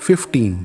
15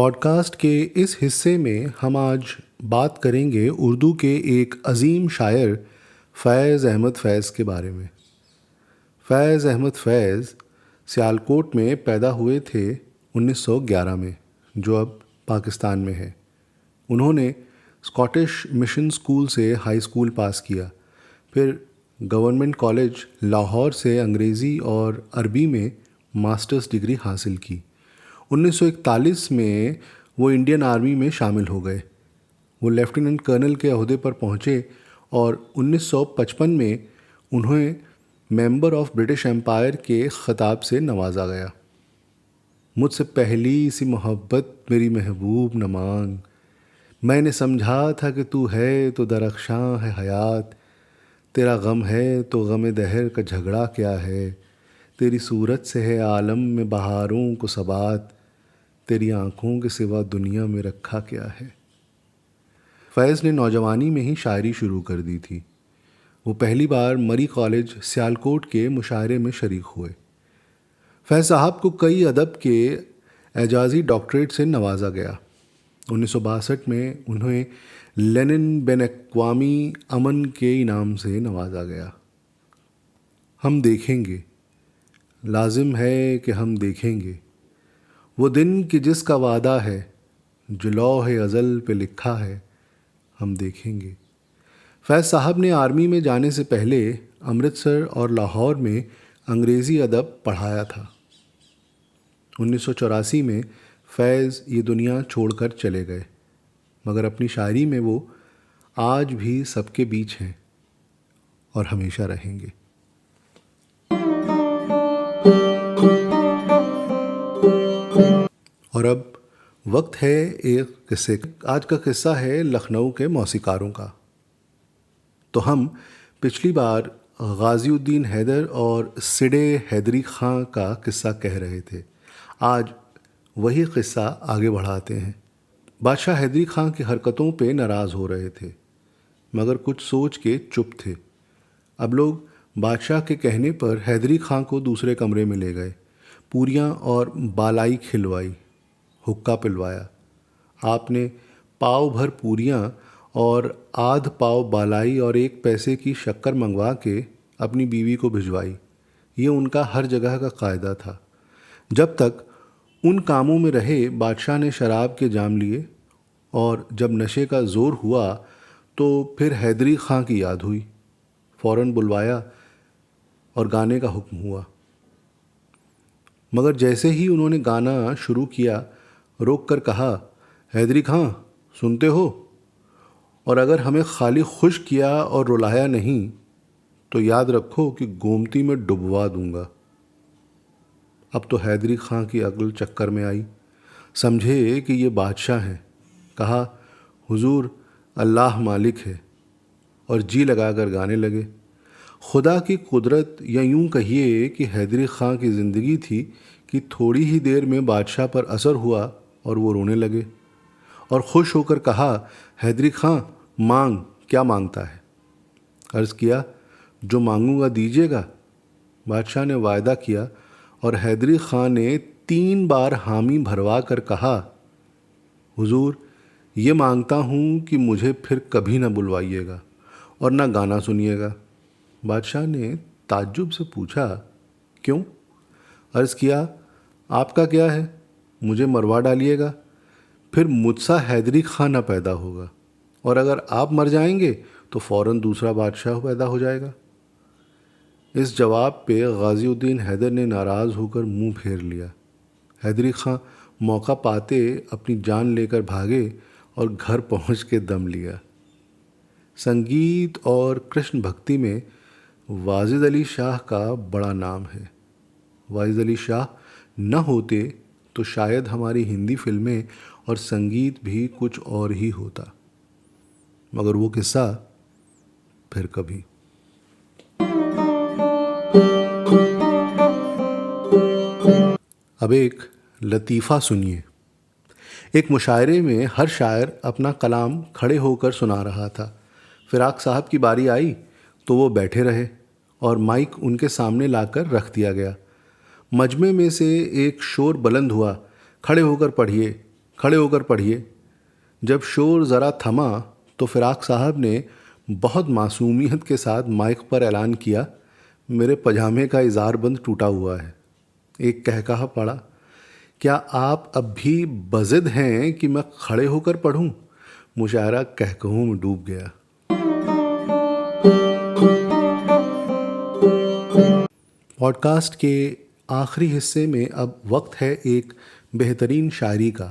pod cost کے اس حصے میں ہم آج بات کریں گے اردو کے ایک عظیم شاعر فیض احمد فیض کے بارے میں۔ فیض احمد فیض سیالکوٹ میں پیدا ہوئے تھے 1911 میں، جو اب پاکستان میں ہے۔ انہوں نے اسکاٹش مشن اسکول سے ہائی اسکول پاس کیا، پھر گورنمنٹ کالج لاہور سے انگریزی اور عربی میں ماسٹرز ڈگری حاصل کی۔ 1941 میں وہ انڈین آرمی میں شامل ہو گئے۔ وہ لیفٹیننٹ کرنل کے عہدے پر پہنچے اور 1955 میں انہیں ممبر آف برٹش امپائر کے خطاب سے نوازا گیا۔ مجھ سے پہلی سی محبت میری محبوب نہ مانگ، میں نے سمجھا تھا کہ تو ہے تو درخشاں ہے حیات، تیرا غم ہے تو غم دہر کا جھگڑا کیا ہے، تیری صورت سے ہے عالم میں بہاروں کو ثبات، تیری آنکھوں کے سوا دنیا میں رکھا کیا ہے۔ فیض نے نوجوانی میں ہی شاعری شروع کر دی تھی۔ وہ پہلی بار مری کالج سیالکوٹ کے مشاعرے میں شریک ہوئے۔ فیض صاحب کو کئی ادب کے اعزازی ڈاکٹریٹ سے نوازا گیا۔ 1962 میں انہیں لینن بین الاقوامی امن کے انعام سے نوازا گیا۔ ہم دیکھیں گے، لازم ہے کہ ہم دیکھیں گے، وہ دن کہ جس کا وعدہ ہے، جو لوح ازل پہ لکھا ہے، ہم دیکھیں گے۔ فیض صاحب نے آرمی میں جانے سے پہلے امرتسر اور لاہور میں انگریزی ادب پڑھایا تھا۔ 1984 میں فیض یہ دنیا چھوڑ کر چلے گئے، مگر اپنی شاعری میں وہ آج بھی سب کے بیچ ہیں اور ہمیشہ رہیں گے۔ اور اب وقت ہے ایک قصے کا۔ آج کا قصہ ہے لکھنؤ کے موسیقاروں کا۔ تو ہم پچھلی بار غازی الدین حیدر اور سڈے حیدری خاں کا قصہ کہہ رہے تھے۔ آج وہی قصہ آگے بڑھاتے ہیں۔ بادشاہ حیدری خاں کی حرکتوں پہ ناراض ہو رہے تھے، مگر کچھ سوچ کے چپ تھے۔ اب لوگ بادشاہ کے کہنے پر حیدری خاں کو دوسرے کمرے میں لے گئے، پوریاں اور بالائی کھلوائی، حقہ پلوایا۔ آپ نے پاؤ بھر پوریاں اور آدھ پاؤ بالائی اور 1 پیسے کی شکر منگوا کے اپنی بیوی کو بھجوائی۔ یہ ان کا ہر جگہ کا قاعدہ تھا۔ جب تک ان کاموں میں رہے، بادشاہ نے شراب کے جام لیے، اور جب نشے کا زور ہوا تو پھر حیدری خاں کی یاد ہوئی۔ فوراً بلوایا اور گانے کا حکم ہوا۔ مگر جیسے ہی انہوں نے گانا شروع کیا، روک کر کہا، حیدری خاں سنتے ہو؟ اور اگر ہمیں خالی خوش کیا اور رلایا نہیں تو یاد رکھو کہ گومتی میں ڈبوا دوں گا۔ اب تو حیدری خاں کی عقل چکر میں آئی، سمجھے کہ یہ بادشاہ ہیں۔ کہا، حضور اللہ مالک ہے، اور جی لگا کر گانے لگے۔ خدا کی قدرت، یا یوں کہیے کہ حیدری خاں کی زندگی تھی کہ تھوڑی ہی دیر میں بادشاہ پر اثر ہوا اور وہ رونے لگے، اور خوش ہو کر کہا، حیدری خاں مانگ، کیا مانگتا ہے؟ عرض کیا، جو مانگوں گا دیجیے گا۔ بادشاہ نے وعدہ کیا، اور حیدری خاں نے 3 بار حامی بھروا کر کہا، حضور یہ مانگتا ہوں کہ مجھے پھر کبھی نہ بلوائیے گا اور نہ گانا سنیے گا۔ بادشاہ نے تعجب سے پوچھا، کیوں؟ عرض کیا، آپ کا کیا ہے، مجھے مروا ڈالیے گا، پھر مجھ سا حیدری خاں نہ پیدا ہوگا، اور اگر آپ مر جائیں گے تو فوراً دوسرا بادشاہ پیدا ہو جائے گا۔ اس جواب پہ غازی الدین حیدر نے ناراض ہو کر منہ پھیر لیا۔ حیدری خاں موقع پاتے اپنی جان لے کر بھاگے اور گھر پہنچ کے دم لیا۔ سنگیت اور کرشن بھکتی میں واجد علی شاہ کا بڑا نام ہے۔ واجد علی شاہ نہ ہوتے تو شاید ہماری ہندی فلمیں اور سنگیت بھی کچھ اور ہی ہوتا، مگر وہ قصہ پھر کبھی۔ اب ایک لطیفہ سنیے۔ ایک مشاعرے میں ہر شاعر اپنا کلام کھڑے ہو کر سنا رہا تھا۔ فراق صاحب کی باری آئی تو وہ بیٹھے رہے اور مائک ان کے سامنے لا کر رکھ دیا گیا۔ مجمع میں سے ایک شور بلند ہوا، کھڑے ہو کر پڑھیے، کھڑے ہو کر پڑھیے۔ جب شور ذرا تھما تو فراق صاحب نے بہت معصومیت کے ساتھ مائک پر اعلان کیا، میرے پجامے کا اظہار بند ٹوٹا ہوا ہے۔ ایک کہا پڑا، کیا آپ اب بھی بضد ہیں کہ میں کھڑے ہو کر پڑھوں؟ مشاعرہ کہکہوں میں ڈوب گیا۔ پوڈ کاسٹ کے آخری حصے میں اب وقت ہے ایک بہترین شاعری کا۔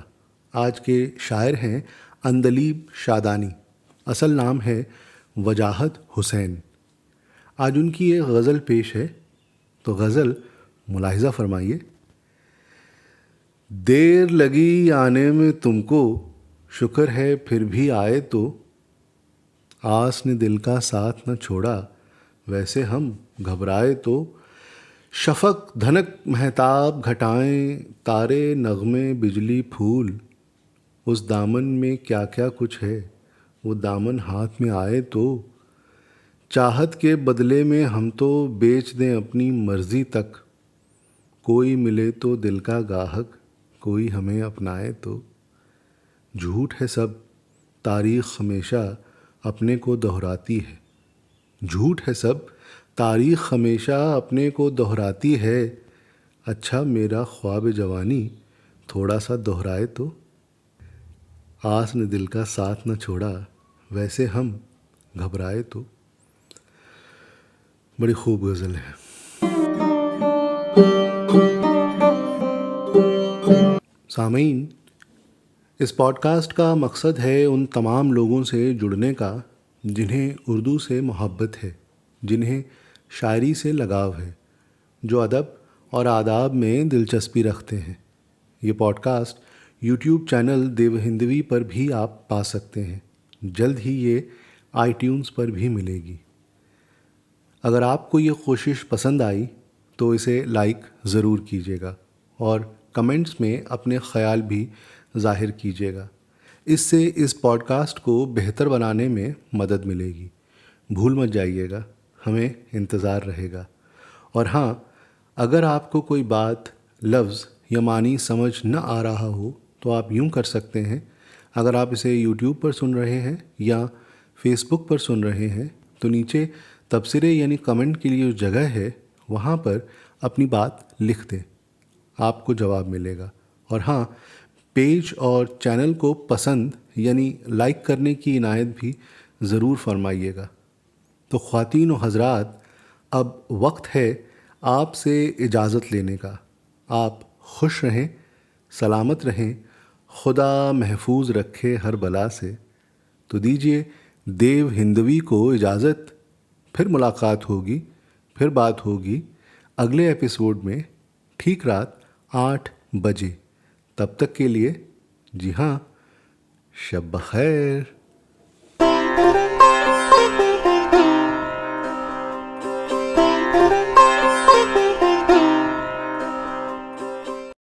آج کے شاعر ہیں عندلیب شادانی، اصل نام ہے وجاہت حسین۔ آج ان کی ایک غزل پیش ہے، تو غزل ملاحظہ فرمائیے۔ دیر لگی آنے میں تم کو، شکر ہے پھر بھی آئے تو، آس نے دل کا ساتھ نہ چھوڑا، ویسے ہم گھبرائے تو، شفق دھنک مہتاب گھٹائیں، تارے نغمے بجلی پھول، اس دامن میں کیا کیا کچھ ہے، وہ دامن ہاتھ میں آئے تو، چاہت کے بدلے میں ہم تو بیچ دیں اپنی مرضی تک، کوئی ملے تو دل کا گاہک، کوئی ہمیں اپنائے تو، جھوٹ ہے سب تاریخ ہمیشہ اپنے کو دہراتی ہے، جھوٹ ہے سب تاریخ ہمیشہ اپنے کو دہراتی ہے، اچھا میرا خواب جوانی تھوڑا سا دہرائے تو، آس نے دل کا ساتھ نہ چھوڑا، ویسے ہم گھبرائے تو۔ بڑی خوب غزل ہے۔ سامعین، اس پوڈ کاسٹ کا مقصد ہے ان تمام لوگوں سے جڑنے کا جنہیں اردو سے محبت ہے، جنہیں شاعری سے لگاؤ ہے، جو ادب اور آداب میں دلچسپی رکھتے ہیں۔ یہ پوڈ کاسٹ یوٹیوب چینل دیو ہندوی پر بھی آپ پا سکتے ہیں، جلد ہی یہ آئی ٹیونز پر بھی ملے گی۔ اگر آپ کو یہ کوشش پسند آئی تو اسے لائک ضرور کیجیے گا اور کمنٹس میں اپنے خیال بھی ظاہر کیجیے گا۔ اس سے اس پوڈ کاسٹ کو بہتر بنانے میں مدد ملے گی۔ بھول مت جائیے گا، ہمیں انتظار رہے گا۔ اور ہاں، اگر آپ کو کوئی بات، لفظ یا معنی سمجھ نہ آ رہا ہو تو آپ یوں کر سکتے ہیں۔ اگر آپ اسے یوٹیوب پر سن رہے ہیں یا فیس بک پر سن رہے ہیں تو نیچے تبصرے یعنی کمنٹ کے لیے جو جگہ ہے وہاں پر اپنی بات لکھ دیں، آپ کو جواب ملے گا۔ اور ہاں، پیج اور چینل کو پسند یعنی لائک کرنے کی عنایت بھی ضرور فرمائیے گا۔ تو خواتین و حضرات، اب وقت ہے آپ سے اجازت لینے کا۔ آپ خوش رہیں، سلامت رہیں، خدا محفوظ رکھے ہر بلا سے۔ تو دیجیے دیو ہندوی کو اجازت، پھر ملاقات ہوگی، پھر بات ہوگی اگلے ایپیسوڈ میں، ٹھیک رات 8 بجے۔ تب تک کے لیے جی ہاں، شب بخیر۔